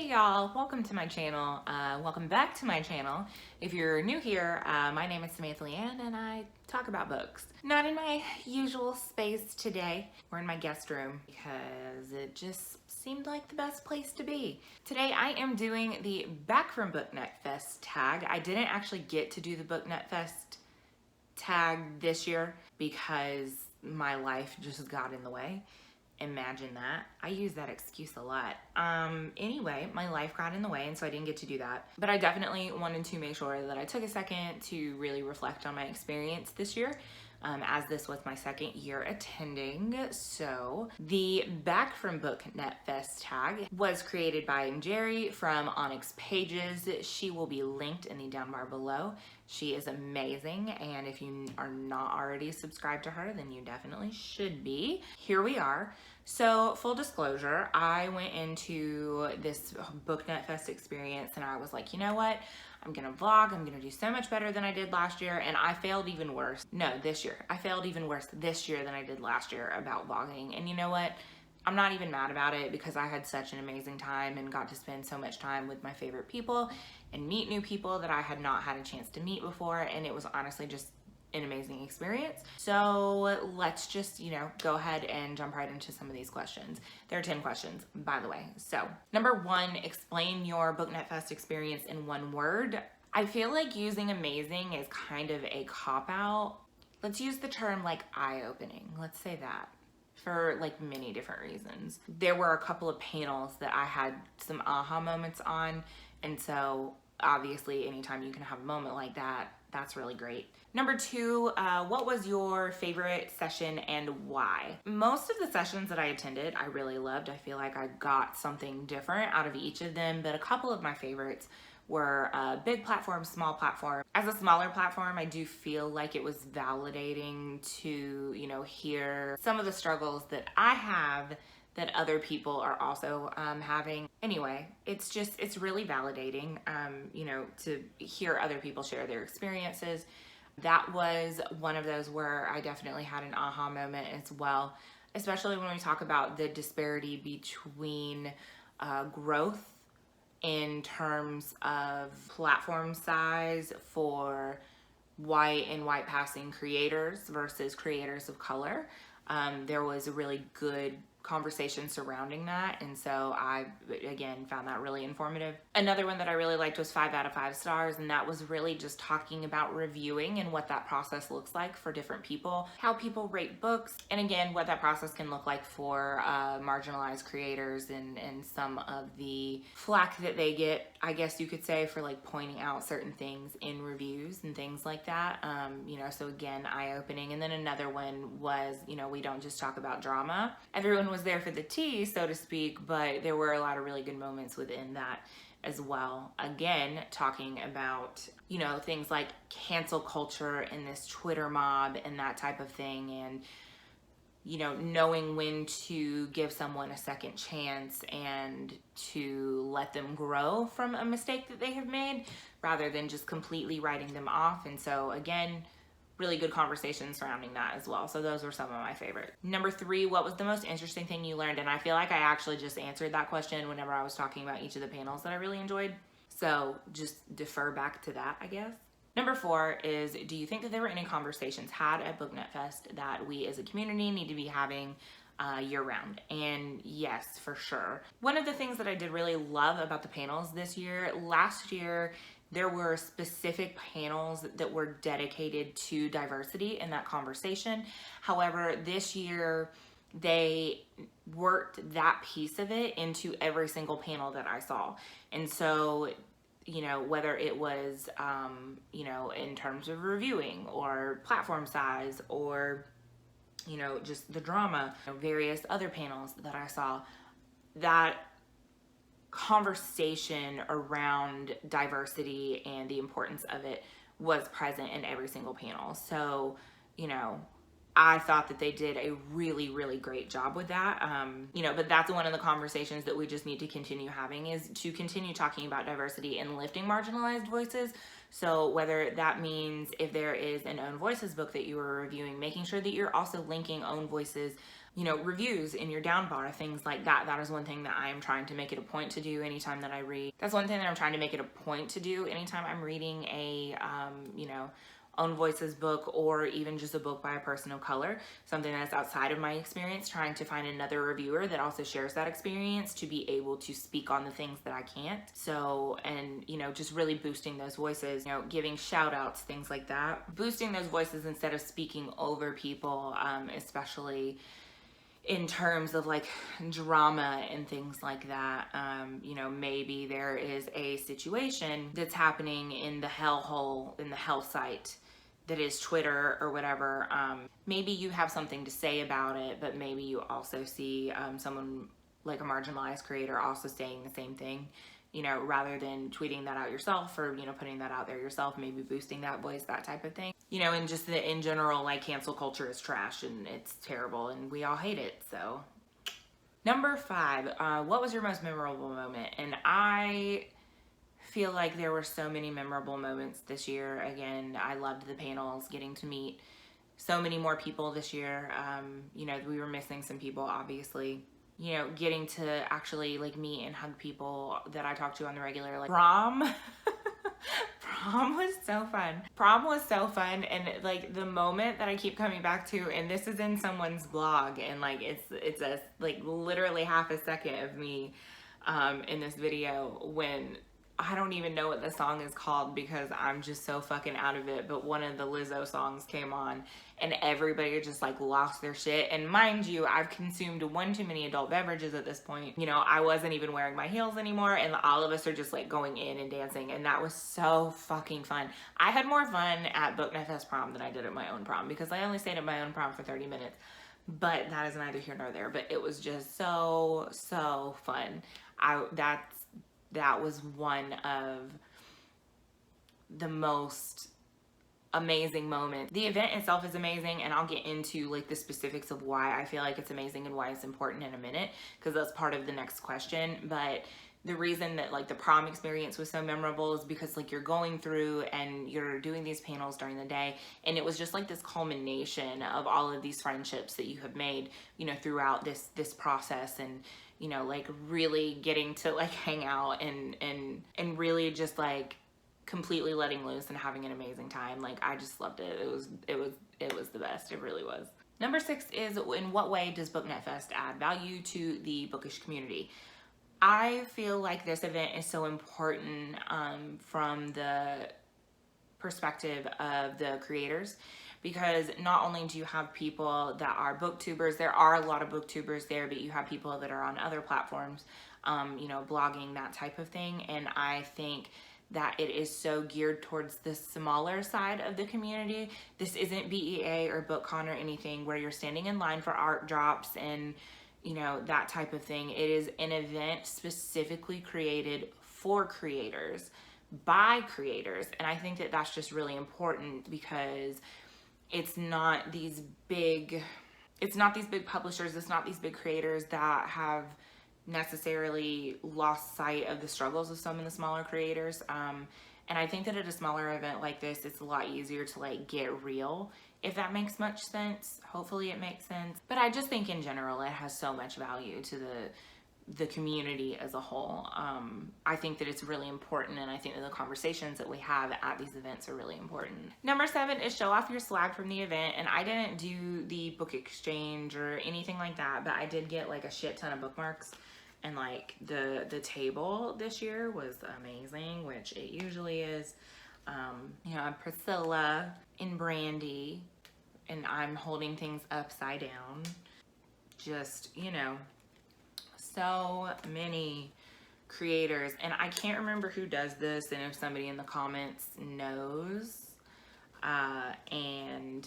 Hey y'all, welcome to my channel. Welcome back to my channel. If you're new here, my name is Samantha Leighanne and I talk about books. Not in my usual space today. We're in my guest room because it just seemed like the best place to be. Today I am doing the Back from Booknet Fest tag. I didn't actually get to do the Booknet Fest tag this year because my life just got in the way. Imagine that. I use that excuse a lot. Anyway, my life got in the way and so I didn't get to do that. But I definitely wanted to make sure that I took a second to really reflect on my experience this year, as this was my second year attending. So the Back from Booknet Fest tag was created by Njeri from Onyx Pages. She will be linked in the down bar below. She is amazing, and if you are not already subscribed to her, then you definitely should be. Here we are. So, full disclosure, I went into this Booknet Fest experience and I was like, you know what? I'm gonna vlog, I'm gonna do so much better than I did last year, and I failed even worse. No, this year. I failed even worse this year than I did last year about vlogging, and you know what? I'm not even mad about it because I had such an amazing time and got to spend so much time with my favorite people and meet new people that I had not had a chance to meet before, and it was honestly just an amazing experience. So let's just, go ahead and jump right into some of these questions. There are 10 questions, by the way. So number 1, explain your Booknet Fest experience in one word. I feel like using amazing is kind of a cop-out. Let's use the term like eye-opening. Let's say that. For like many different reasons. There were a couple of panels that I had some aha moments on, and so obviously anytime you can have a moment like that, that's really great. Number 2, what was your favorite session and why? Most of the sessions that I attended, I really loved. I feel like I got something different out of each of them, but a couple of my favorites were big platform, small platform. As a smaller platform, I do feel like it was validating to, hear some of the struggles that I have that other people are also having. Anyway, it's really validating, to hear other people share their experiences. That was one of those where I definitely had an aha moment as well, especially when we talk about the disparity between growth in terms of platform size for white and white passing creators versus creators of color. There was a really good conversation surrounding that, and so I again found that really informative. Another one that I really liked was 5 out of 5 stars, and that was really just talking about reviewing and what that process looks like for different people, how people rate books, and again what that process can look like for marginalized creators and some of the flack that they get, I guess you could say, for like pointing out certain things in reviews and things like that. So again, eye-opening. And then another one was, we don't just talk about drama. Everyone was there for the tea, so to speak, but there were a lot of really good moments within that as well. Again, talking about, things like cancel culture and this Twitter mob and that type of thing, and knowing when to give someone a second chance and to let them grow from a mistake that they have made rather than just completely writing them off. And so again, really good conversation surrounding that as well. So those were some of my favorites. Number 3, what was the most interesting thing you learned? And I feel like I actually just answered that question whenever I was talking about each of the panels that I really enjoyed. So just defer back to that, I guess. Number 4 is, do you think that there were any conversations had at Booknet Fest that we as a community need to be having year-round? And yes, for sure. One of the things that I did really love about the panels this year, last year, there were specific panels that were dedicated to diversity in that conversation. However, this year, they worked that piece of it into every single panel that I saw. And so, whether it was, in terms of reviewing or platform size or, just the drama, various other panels that I saw, that conversation around diversity and the importance of it was present in every single panel. So, I thought that they did a really, really great job with that. But that's one of the conversations that we just need to continue having, is to continue talking about diversity and lifting marginalized voices. So whether that means if there is an Own Voices book that you are reviewing, making sure that you're also linking Own Voices you know, reviews in your down bar, things like that. That is one thing that I am trying to make it a point to do anytime that I read. That's one thing that I'm trying to make it a point to do anytime I'm reading a, you know, own voices book, or even just a book by a person of color, something that's outside of my experience, trying to find another reviewer that also shares that experience to be able to speak on the things that I can't. So, and, you know, just really boosting those voices, you know, giving shout outs, things like that. Boosting those voices instead of speaking over people, especially in terms of like drama and things like that. You know, maybe there is a situation that's happening in the hellhole, in the hell site that is Twitter or whatever. Maybe you have something to say about it, but maybe you also see someone like a marginalized creator also saying the same thing, you know, rather than tweeting that out yourself, or, you know, putting that out there yourself, maybe boosting that voice, that type of thing. You know, and just in general, like, cancel culture is trash and it's terrible and we all hate it. So number 5, what was your most memorable moment? And I feel like there were so many memorable moments this year. Again, I loved the panels, getting to meet so many more people this year. You know, we were missing some people, obviously. You know, getting to actually like meet and hug people that I talk to on the regular, like prom. Prom was so fun. Prom was so fun, and like the moment that I keep coming back to, and this is in someone's blog, and like it's a like literally half a second of me in this video, when I don't even know what the song is called because I'm just so fucking out of it, but one of the Lizzo songs came on and everybody just like lost their shit. And mind you, I've consumed one too many adult beverages at this point. You know, I wasn't even wearing my heels anymore, and all of us are just like going in and dancing, and that was so fucking fun. I had more fun at Booknet Fest prom than I did at my own prom, because I only stayed at my own prom for 30 minutes. But that is neither here nor there. But it was just so fun. That was one of the most amazing moments. The event itself is amazing, and I'll get into like the specifics of why I feel like it's amazing and why it's important in a minute, because that's part of the next question. But the reason that like the prom experience was so memorable is because like you're going through and you're doing these panels during the day, and it was just like this culmination of all of these friendships that you have made, you know, throughout this process. And you know, like really getting to like hang out and really just like completely letting loose and having an amazing time. Like I just loved it. It was the best. It really was. Number 6 is, in what way does Booknet Fest add value to the bookish community? I feel like this event is so important from the perspective of the creators, because not only do you have people that are booktubers, there are a lot of booktubers there, but you have people that are on other platforms, you know, blogging, that type of thing. And I think that it is so geared towards the smaller side of the community. This isn't BEA or BookCon or anything where you're standing in line for art drops and, you know, that type of thing. It is an event specifically created for creators, by creators. And I think that that's just really important, because it's not these big publishers, it's not these big creators that have necessarily lost sight of the struggles of some of the smaller creators. And I think that at a smaller event like this, it's a lot easier to like get real, if that makes much sense. Hopefully it makes sense. But I just think in general, it has so much value to the community as a whole. I think that it's really important, and I think that the conversations that we have at these events are really important. Number 7 is show off your swag from the event. And I didn't do the book exchange or anything like that, but I did get like a shit ton of bookmarks. And like the table this year was amazing, which it usually is. You know, I'm Priscilla and Brandy, and I'm holding things upside down. Just, you know, so many creators, and I can't remember who does this, and if somebody in the comments knows and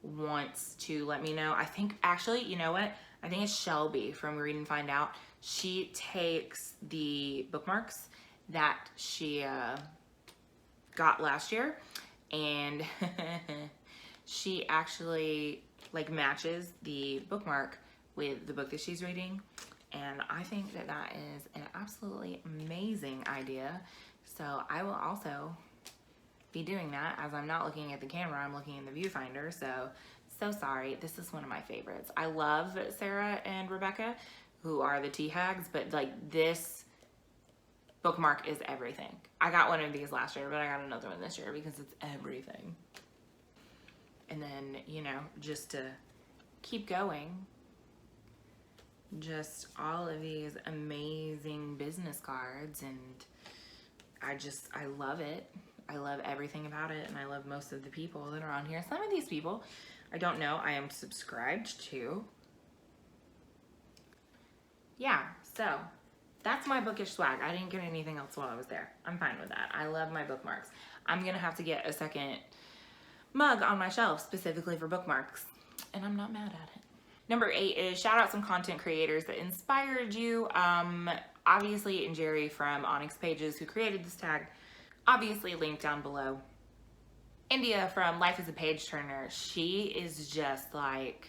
wants to let me know. I think actually, you know what? I think it's Shelby from Read and Find Out. She takes the bookmarks that she got last year, and she actually like matches the bookmark with the book that she's reading. And I think that that is an absolutely amazing idea. So I will also be doing that, as I'm not looking at the camera, I'm looking in the viewfinder. So So sorry. This is one of my favorites. I love Sarah and Rebecca, who are the tea hags, but like this bookmark is everything. I got one of these last year, but I got another one this year because it's everything. And then, you know, just to keep going, just all of these amazing business cards, and I love it. I love everything about it, and I love most of the people that are on here. Some of these people I don't know I am subscribed to. Yeah, so that's my bookish swag. I didn't get anything else while I was there. I'm fine with that. I love my bookmarks. I'm gonna have to get a second mug on my shelf specifically for bookmarks, and I'm not mad at it. Number 8 is shout out some content creators that inspired you. Obviously Njeri from Onyx Pages, who created this tag, obviously linked down below. India from Life is a Page Turner. She is just like,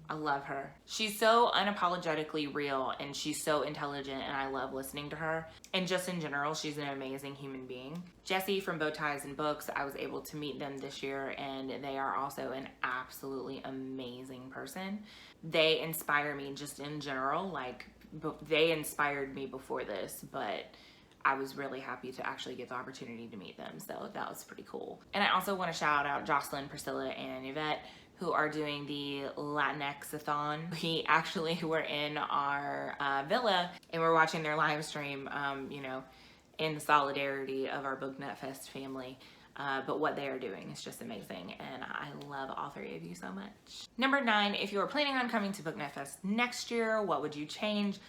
I love her. She's so unapologetically real, and she's so intelligent, and I love listening to her. And just in general, she's an amazing human being. Jesse from Bow Ties and Books, I was able to meet them this year, and they are also an absolutely amazing person. They inspire me just in general. Like, they inspired me before this, but I was really happy to actually get the opportunity to meet them, so that was pretty cool. And I also want to shout out Jocelyn, Priscilla, and Yvette, who are doing the Latinx-a-thon. We actually were in our villa, and we're watching their live stream, you know, in solidarity of our Booknet Fest family. But what they are doing is just amazing, and I love all 3 of you so much. Number 9, if you are planning on coming to Booknet Fest next year, what would you change?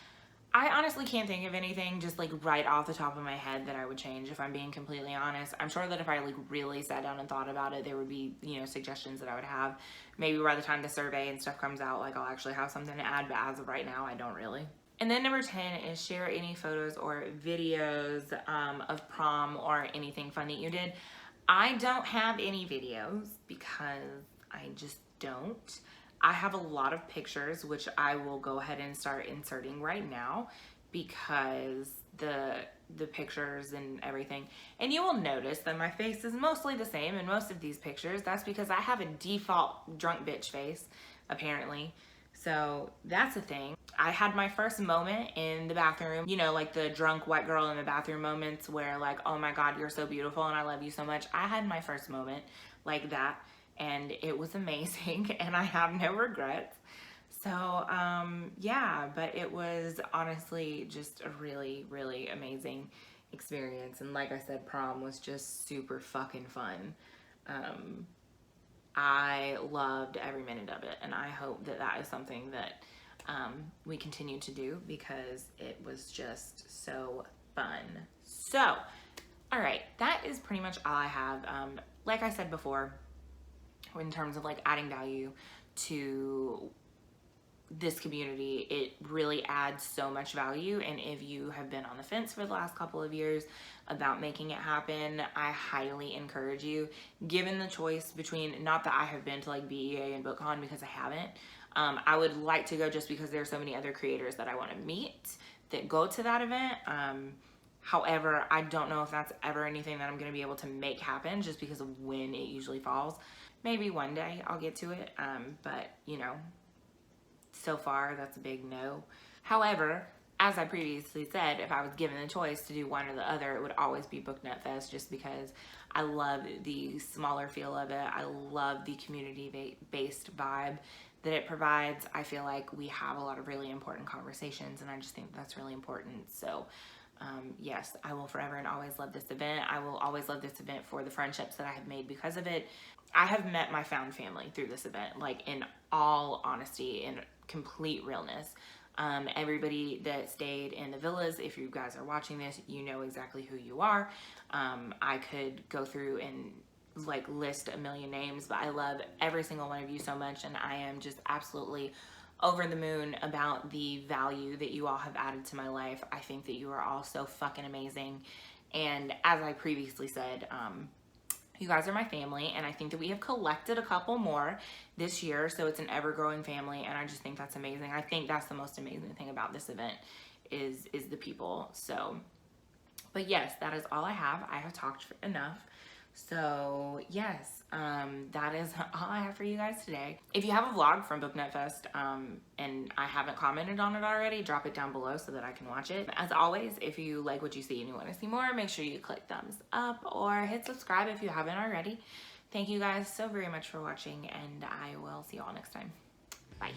I honestly can't think of anything just like right off the top of my head that I would change, if I'm being completely honest. I'm sure that if I like really sat down and thought about it, there would be, you know, suggestions that I would have. Maybe by the time the survey and stuff comes out, like I'll actually have something to add, but as of right now, I don't really. And then number 10 is share any photos or videos of prom or anything fun that you did. I don't have any videos because I just don't. I have a lot of pictures, which I will go ahead and start inserting right now, because the pictures and everything, and you will notice that my face is mostly the same in most of these pictures. That's because I have a default drunk bitch face, apparently. So that's a thing. I had my first moment in the bathroom, you know, like the drunk white girl in the bathroom moments where like, oh my God, you're so beautiful and I love you so much. I had my first moment like that, and it was amazing, and I have no regrets. So yeah, but it was honestly just a really, really amazing experience. And like I said, prom was just super fucking fun. I loved every minute of it, and I hope that that is something that we continue to do, because it was just so fun. So, all right, that is pretty much all I have. Like I said before, in terms of like adding value to this community, it really adds so much value. And if you have been on the fence for the last couple of years about making it happen, I highly encourage you, given the choice between, not that I have been to like BEA and BookCon, because I haven't. I would like to go just because there are so many other creators that I want to meet that go to that event. However, I don't know if that's ever anything that I'm going to be able to make happen, just because of when it usually falls. Maybe one day I'll get to it, but you know, so far that's a big no. However, as I previously said, if I was given the choice to do one or the other, it would always be Booknet Fest, just because I love the smaller feel of it. I love the community-based vibe that it provides. I feel like we have a lot of really important conversations, and I just think that's really important. So yes, I will forever and always love this event. I will always love this event for the friendships that I have made because of it. I have met my found family through this event, like in all honesty and complete realness. Everybody that stayed in the villas, if you guys are watching this, you know exactly who you are. I could go through and like list a million names, but I love every single one of you so much, and I am just absolutely over the moon about the value that you all have added to my life. I think that you are all so fucking amazing, and as I previously said, you guys are my family, and I think that we have collected a couple more this year, so it's an ever-growing family, and I just think that's amazing. I think that's the most amazing thing about this event is the people. So, but yes, that is all I have. I have talked enough. So yes, that is all I have for you guys today. If you have a vlog from Booknet Fest and I haven't commented on it already, drop it down below so that I can watch it. As always, if you like what you see and you want to see more, make sure you click thumbs up or hit subscribe if you haven't already. Thank you guys so very much for watching, and I will see you all next time. Bye.